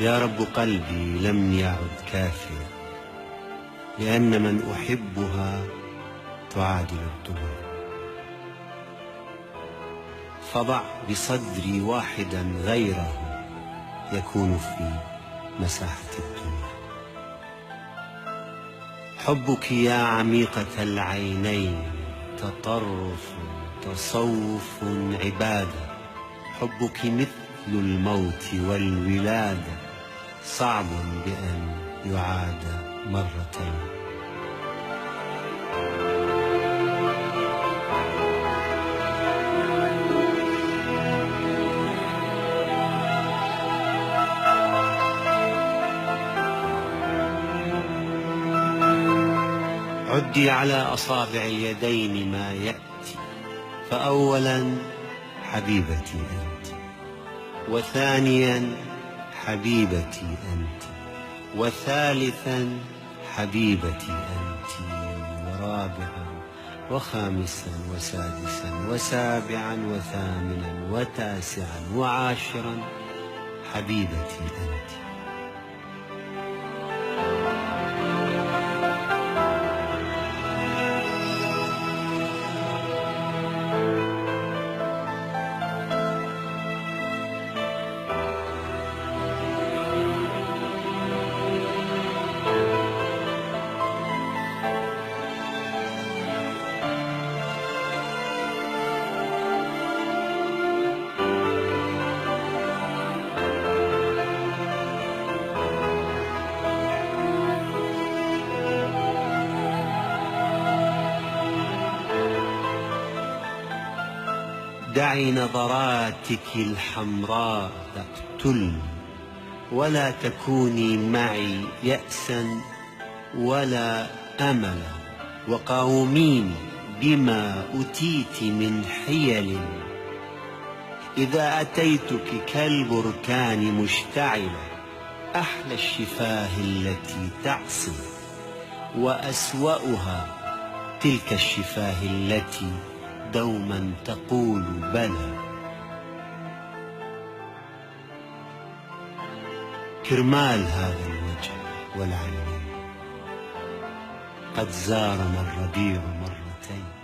يا رب قلبي لم يعد كافيا، لأن من أحبها تعادل الدنيا. فضع بصدري واحدا غيره يكون في مساحة الدنيا. حبك يا عميقة العينين تطرف تصوف عبادة. حبك مثل الموت والولادة، صعب بأن يعاد مرتين. عدي على أصابع اليدين ما يأتي، فأولا حبيبتي أنت، وثانيا حبيبتي أنت، وثالثا حبيبتي أنت، ورابعا وخامسا وسادسا وسابعا وثامنا وتاسعا وعاشرا حبيبتي أنت. دعي نظراتك الحمراء تقتل، ولا تكوني معي يأسا ولا أملا، وقاوميني بما أتيت من حيل. إذا أتيتك كالبركان مشتعلة، أحلى الشفاه التي تعصي، وأسوأها تلك الشفاه التي دوما تقول بلى. كرمال هذا الوجه والعينين قد زارنا الربيع مرتين.